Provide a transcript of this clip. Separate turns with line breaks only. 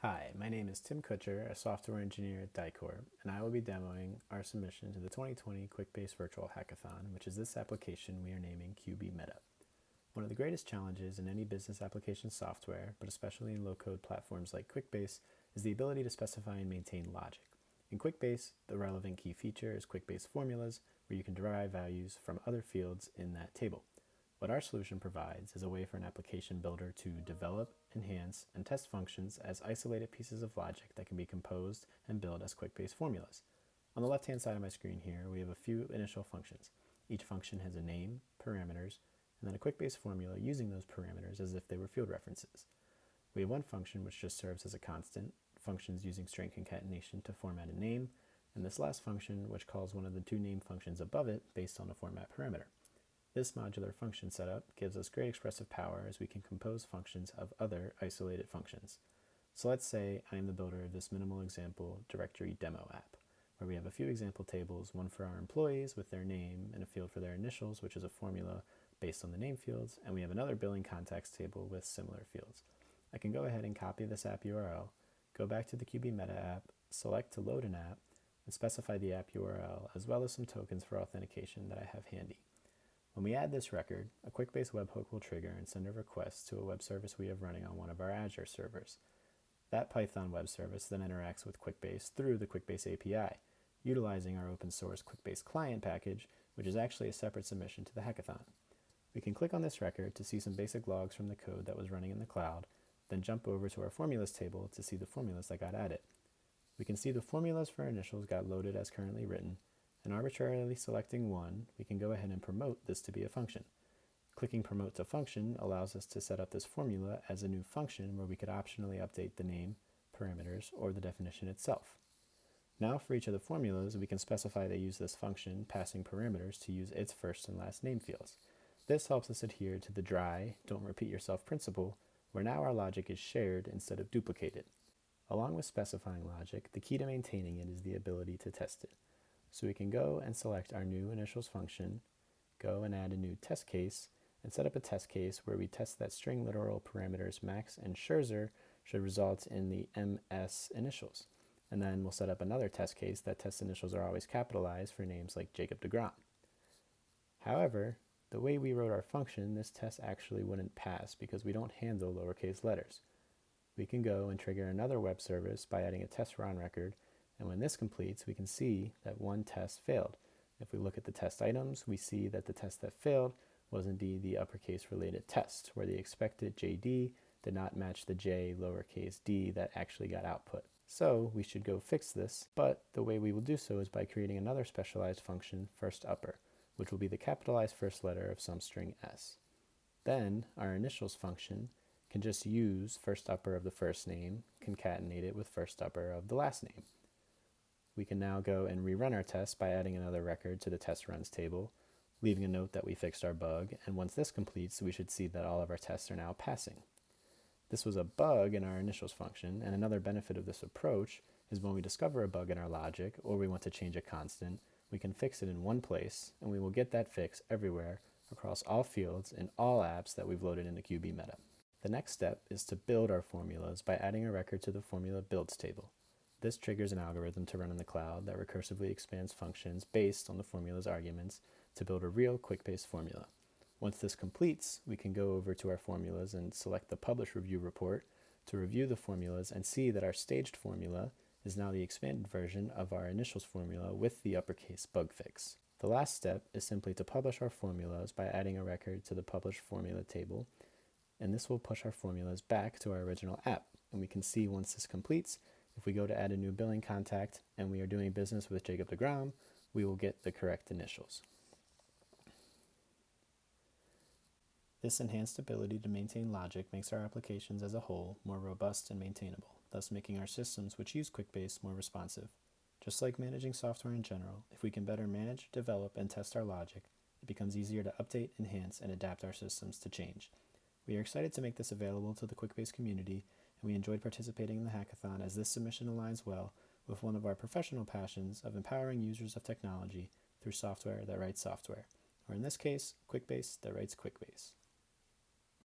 Hi, my name is Tim Kutcher, a software engineer at DICORP, and I will be demoing our submission to the 2020 QuickBase Virtual Hackathon, which is this application we are naming QBMETA. One of the greatest challenges in any business application software, but especially in low-code platforms like QuickBase, is the ability to specify and maintain logic. In QuickBase, the relevant key feature is QuickBase formulas, where you can derive values from other fields in that table. What our solution provides is a way for an application builder to develop, enhance, and test functions as isolated pieces of logic that can be composed and built as QuickBase formulas. On the left-hand side of my screen here, we have a few initial functions. Each function has a name, parameters, and then a QuickBase formula using those parameters as if they were field references. We have one function which just serves as a constant, functions using string concatenation to format a name, and this last function which calls one of the two name functions above it based on a format parameter. This modular function setup gives us great expressive power as we can compose functions of other isolated functions. So let's say I'm the builder of this minimal example directory demo app, where we have a few example tables, one for our employees with their name and a field for their initials, which is a formula based on the name fields, and we have another billing context table with similar fields. I can go ahead and copy this app URL, go back to the QBMETA app, select to load an app, and specify the app URL, as well as some tokens for authentication that I have handy. When we add this record, a QuickBase webhook will trigger and send a request to a web service we have running on one of our Azure servers. That Python web service then interacts with QuickBase through the QuickBase API, utilizing our open source QuickBase client package, which is actually a separate submission to the hackathon. We can click on this record to see some basic logs from the code that was running in the cloud, then jump over to our formulas table to see the formulas that got added. We can see the formulas for initials got loaded as currently written, and arbitrarily selecting one, we can go ahead and promote this to be a function. Clicking Promote to Function allows us to set up this formula as a new function where we could optionally update the name, parameters, or the definition itself. Now for each of the formulas, we can specify they use this function, passing parameters to use its first and last name fields. This helps us adhere to the dry, don't repeat yourself principle, where now our logic is shared instead of duplicated. Along with specifying logic, the key to maintaining it is the ability to test it. So we can go and select our new initials function, go and add a new test case, and set up a test case where we test that string literal parameters max and Scherzer should result in the MS initials. And then we'll set up another test case that test initials are always capitalized for names like Jacob deGrom. However, the way we wrote our function, this test actually wouldn't pass because we don't handle lowercase letters. We can go and trigger another web service by adding a test run record, and when this completes, we can see that one test failed. If we look at the test items, we see that the test that failed was indeed the uppercase related test, where the expected JD did not match the J lowercase d that actually got output. So we should go fix this, but the way we will do so is by creating another specialized function, first upper, which will be the capitalized first letter of some string s. Then our initials function can just use first upper of the first name, concatenate it with first upper of the last name. We can now go and rerun our test by adding another record to the test runs table, leaving a note that we fixed our bug, and once this completes, we should see that all of our tests are now passing. This was a bug in our initials function, and another benefit of this approach is when we discover a bug in our logic, or we want to change a constant, we can fix it in one place, and we will get that fix everywhere across all fields in all apps that we've loaded into QBMETA. The next step is to build our formulas by adding a record to the formula builds table. This triggers an algorithm to run in the cloud that recursively expands functions based on the formula's arguments to build a real QuickBase formula. Once this completes, we can go over to our formulas and select the Publish Review report to review the formulas and see that our staged formula is now the expanded version of our initials formula with the uppercase bug fix. The last step is simply to publish our formulas by adding a record to the Publish Formula table, and this will push our formulas back to our original app. And we can see once this completes, if we go to add a new billing contact and we are doing business with Jacob deGrom, we will get the correct initials. This enhanced ability to maintain logic makes our applications as a whole more robust and maintainable, thus making our systems which use QuickBase more responsive. Just like managing software in general, if we can better manage, develop, and test our logic, it becomes easier to update, enhance, and adapt our systems to change. We are excited to make this available to the QuickBase community, and we enjoyed participating in the hackathon as this submission aligns well with one of our professional passions of empowering users of technology through software that writes software, or in this case, QuickBase that writes QuickBase.